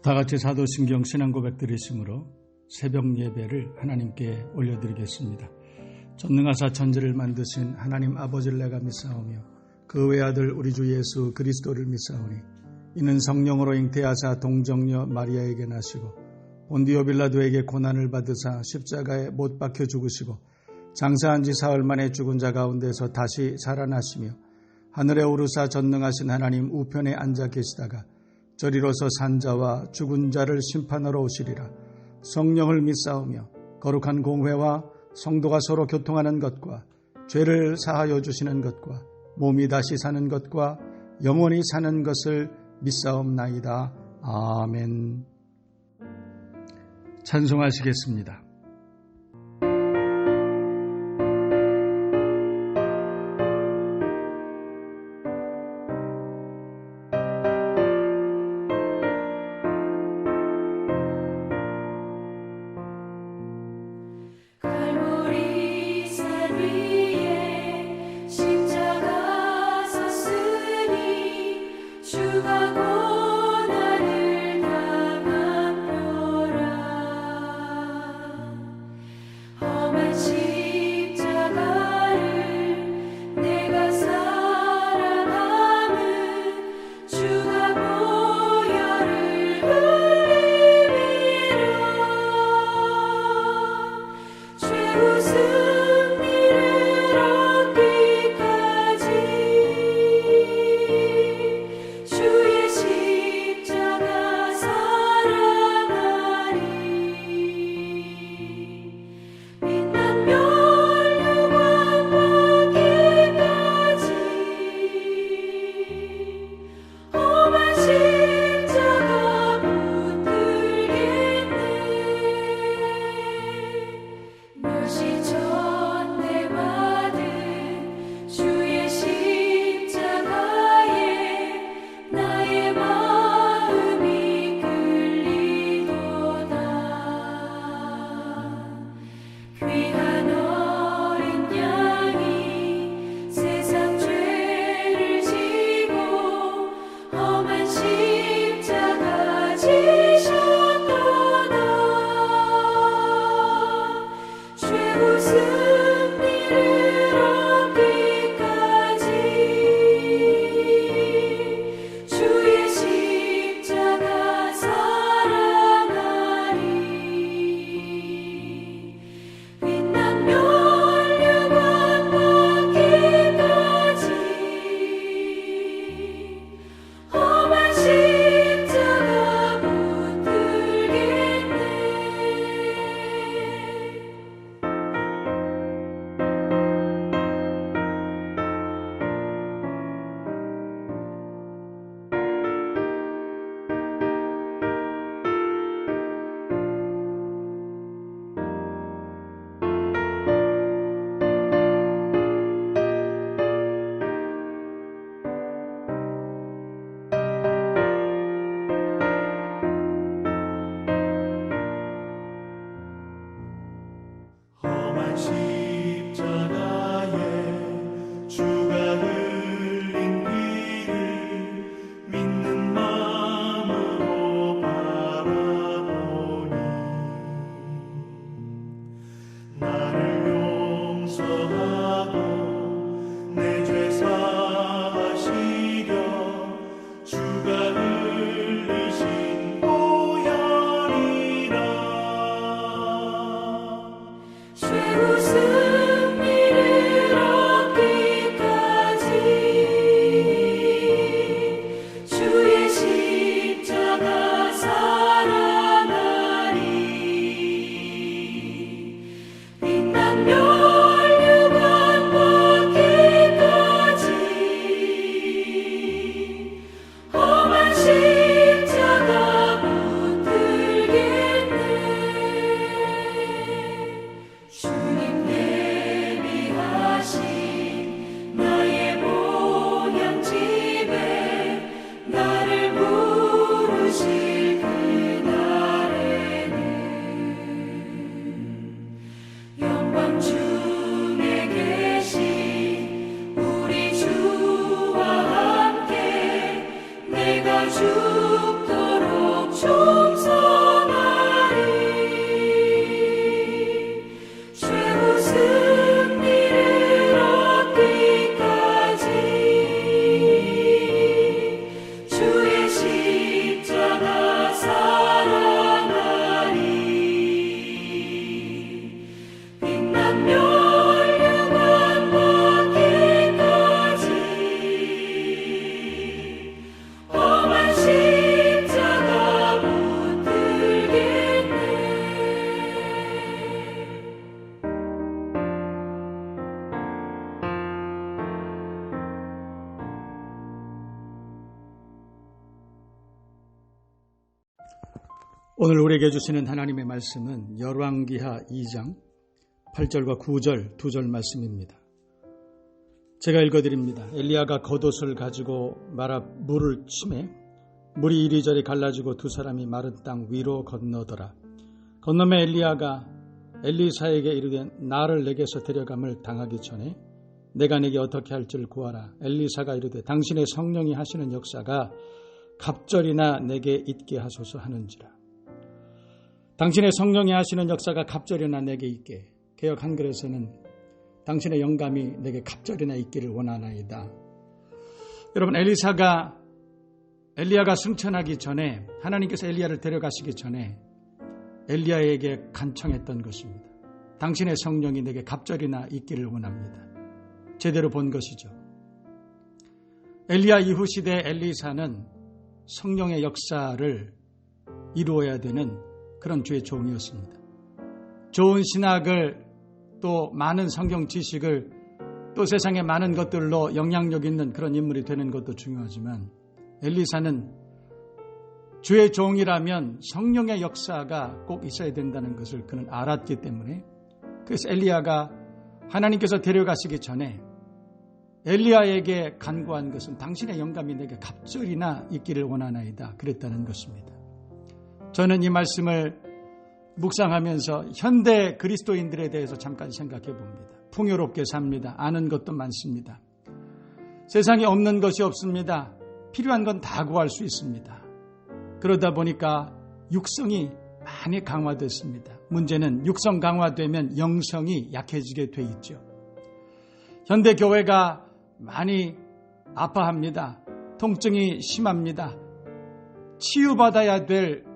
다 같이 사도신경 신앙 고백 드리심으로 새벽 예배를 하나님께 올려드리겠습니다. 전능하사 천지를 만드신 하나님 아버지를 내가 믿사오며 그 외아들 우리 주 예수 그리스도를 믿사오니 이는 성령으로 잉태하사 동정녀 마리아에게 나시고 본디오 빌라도에게 고난을 받으사 십자가에 못 박혀 죽으시고 장사한 지 사흘 만에 죽은 자 가운데서 다시 살아나시며 하늘에 오르사 전능하신 하나님 우편에 앉아 계시다가 저리로서 산 자와 죽은 자를 심판하러 오시리라. 성령을 믿사오며 거룩한 공회와 성도가 서로 교통하는 것과 죄를 사하여 주시는 것과 몸이 다시 사는 것과 영원히 사는 것을 믿사옵나이다. 아멘. 찬송하시겠습니다. 죽도록 오늘 우리에게 주시는 하나님의 말씀은 열왕기하 2장 8절과 9절 2절 말씀입니다. 제가 읽어드립니다. 엘리야가 겉옷을 가지고 말아 물을 치매 물이 이리저리 갈라지고 두 사람이 마른 땅 위로 건너더라. 건너매 엘리야가 엘리사에게 이르되 나를 내게서 데려감을 당하기 전에 내가 내게 어떻게 할지를 구하라. 엘리사가 이르되 당신의 성령이 하시는 역사가 갑절이나 내게 있게 하소서 하는지라. 당신의 성령이 하시는 역사가 갑절이나 내게 있게. 개역 한글에서는 당신의 영감이 내게 갑절이나 있기를 원하나이다. 여러분, 엘리야가 승천하기 전에, 하나님께서 엘리야를 데려가시기 전에 엘리야에게 간청했던 것입니다. 당신의 성령이 내게 갑절이나 있기를 원합니다. 제대로 본 것이죠. 엘리야 이후 시대 엘리사는 성령의 역사를 이루어야 되는 그런 주의 종이었습니다. 좋은 신학을, 또 많은 성경 지식을, 또 세상의 많은 것들로 영향력 있는 그런 인물이 되는 것도 중요하지만 엘리사는 주의 종이라면 성령의 역사가 꼭 있어야 된다는 것을 그는 알았기 때문에, 그래서 엘리야가 하나님께서 데려가시기 전에 엘리야에게 간구한 것은 당신의 영감이 내게 갑절이나 있기를 원하나이다 그랬다는 것입니다. 저는 이 말씀을 묵상하면서 현대 그리스도인들에 대해서 잠깐 생각해 봅니다. 풍요롭게 삽니다. 아는 것도 많습니다. 세상에 없는 것이 없습니다. 필요한 건 다 구할 수 있습니다. 그러다 보니까 육성이 많이 강화됐습니다. 문제는 육성 강화되면 영성이 약해지게 돼 있죠. 현대 교회가 많이 아파합니다. 통증이 심합니다. 치유받아야 될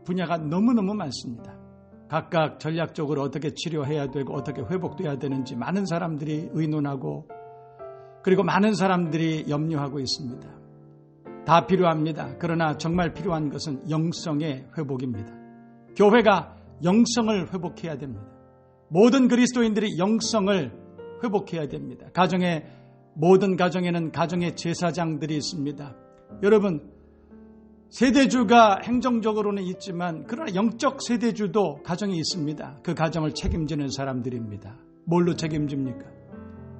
분야가 너무너무 많습니다. 각각 전략적으로 어떻게 치료해야 되고 어떻게 회복돼야 되는지 많은 사람들이 의논하고, 그리고 많은 사람들이 염려하고 있습니다. 다 필요합니다. 그러나 정말 필요한 것은 영성의 회복입니다. 교회가 영성을 회복해야 됩니다. 모든 그리스도인들이 영성을 회복해야 됩니다. 모든 가정에는 가정의 제사장들이 있습니다. 여러분, 세대주가 행정적으로는 있지만 그러나 영적 세대주도 가정에 있습니다. 그 가정을 책임지는 사람들입니다. 뭘로 책임집니까?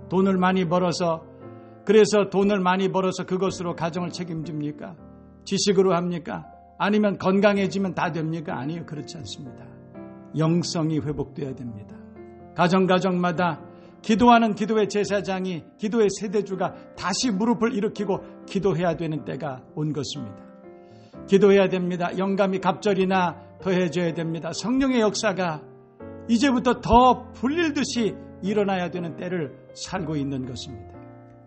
돈을 많이 벌어서, 그래서 돈을 많이 벌어서 그것으로 가정을 책임집니까? 지식으로 합니까? 아니면 건강해지면 다 됩니까? 아니요, 그렇지 않습니다. 영성이 회복돼야 됩니다. 가정마다 기도하는 기도의 제사장이, 기도의 세대주가 다시 무릎을 일으키고 기도해야 되는 때가 온 것입니다. 기도해야 됩니다. 영감이 갑절이나 더해져야 됩니다. 성령의 역사가 이제부터 더 불릴듯이 일어나야 되는 때를 살고 있는 것입니다.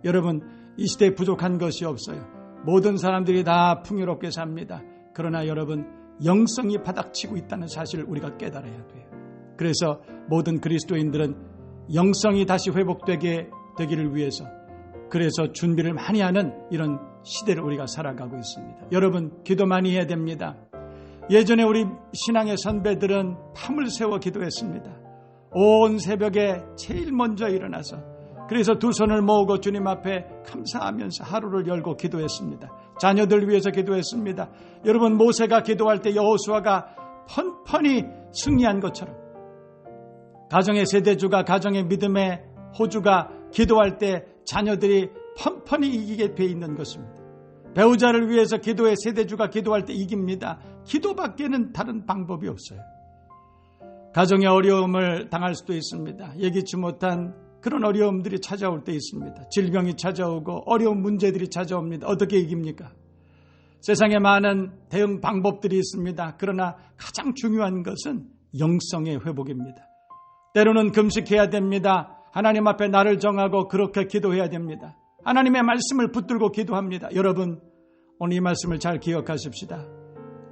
여러분, 이 시대에 부족한 것이 없어요. 모든 사람들이 다 풍요롭게 삽니다. 그러나 여러분, 영성이 바닥치고 있다는 사실을 우리가 깨달아야 돼요. 그래서 모든 그리스도인들은 영성이 다시 회복되기를 위해서, 그래서 준비를 많이 하는 이런 시대를 우리가 살아가고 있습니다. 여러분, 기도 많이 해야 됩니다. 예전에 우리 신앙의 선배들은 밤을 새워 기도했습니다. 온 새벽에 제일 먼저 일어나서, 그래서 두 손을 모으고 주님 앞에 감사하면서 하루를 열고 기도했습니다. 자녀들 위해서 기도했습니다. 여러분, 모세가 기도할 때 여호수아가 펀펀히 승리한 것처럼 가정의 세대주가, 가정의 믿음의 호주가 기도할 때 자녀들이 펀펀히 이기게 돼 있는 것입니다. 배우자를 위해서 기도의 세대주가 기도할 때 이깁니다. 기도밖에는 다른 방법이 없어요. 가정의 어려움을 당할 수도 있습니다. 예기치 못한 그런 어려움들이 찾아올 때 있습니다. 질병이 찾아오고 어려운 문제들이 찾아옵니다. 어떻게 이깁니까? 세상에 많은 대응 방법들이 있습니다. 그러나 가장 중요한 것은 영성의 회복입니다. 때로는 금식해야 됩니다. 하나님 앞에 나를 정하고 그렇게 기도해야 됩니다. 하나님의 말씀을 붙들고 기도합니다. 여러분, 오늘 이 말씀을 잘 기억하십시다.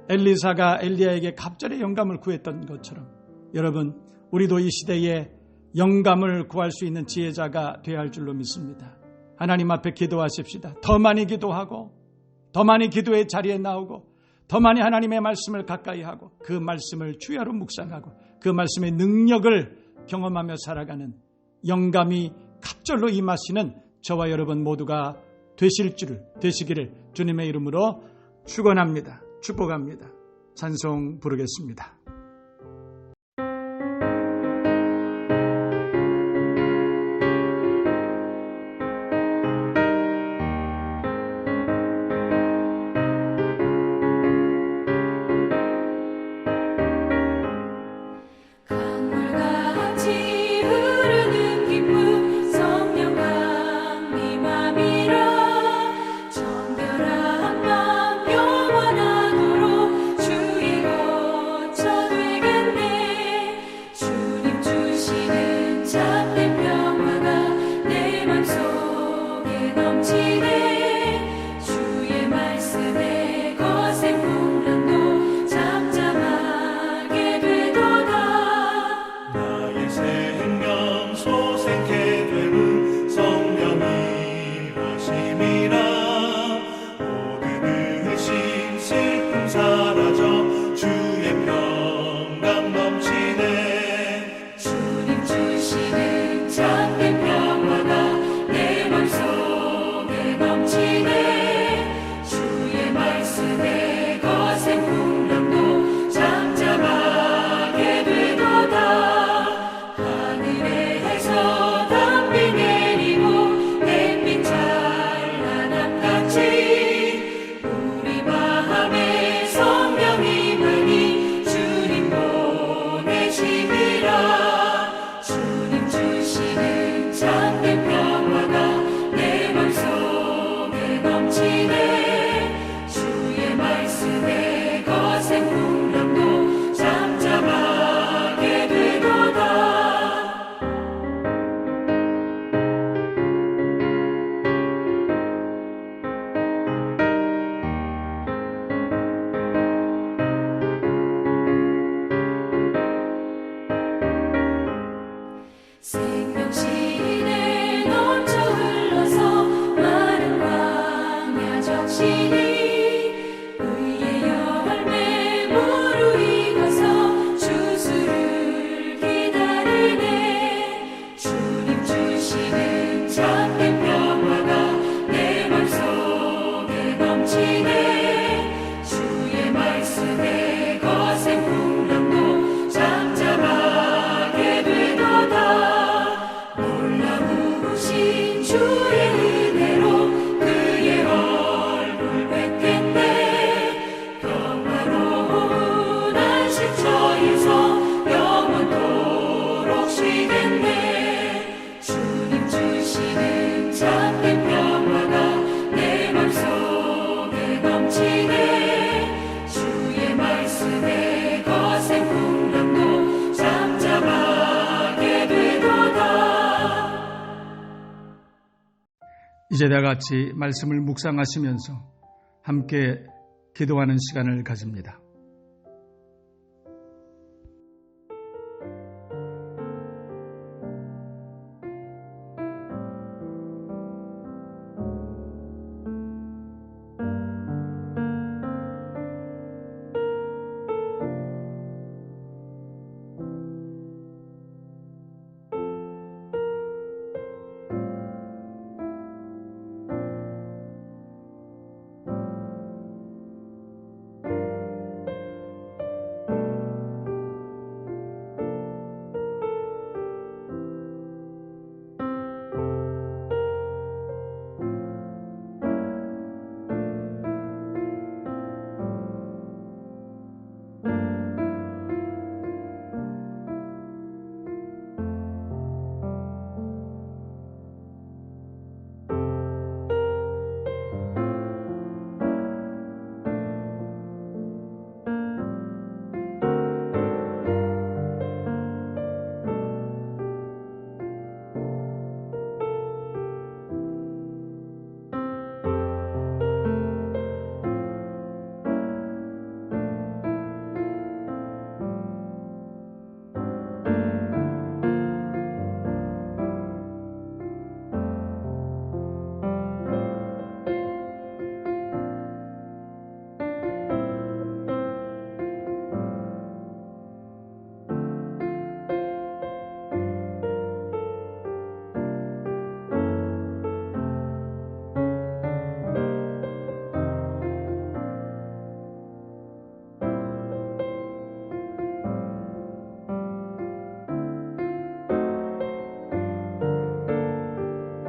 엘리사가 엘리야에게 갑절의 영감을 구했던 것처럼 여러분, 우리도 이 시대에 영감을 구할 수 있는 지혜자가 되어야 할 줄로 믿습니다. 하나님 앞에 기도하십시다. 더 많이 기도하고, 더 많이 기도의 자리에 나오고, 더 많이 하나님의 말씀을 가까이 하고, 그 말씀을 주야로 묵상하고, 그 말씀의 능력을 경험하며 살아가는 영감이 갑절로 임하시는 저와 여러분 모두가 되시기를 주님의 이름으로 축원합니다. 축복합니다. 찬송 부르겠습니다. 이제 다 같이 말씀을 묵상하시면서 함께 기도하는 시간을 가집니다.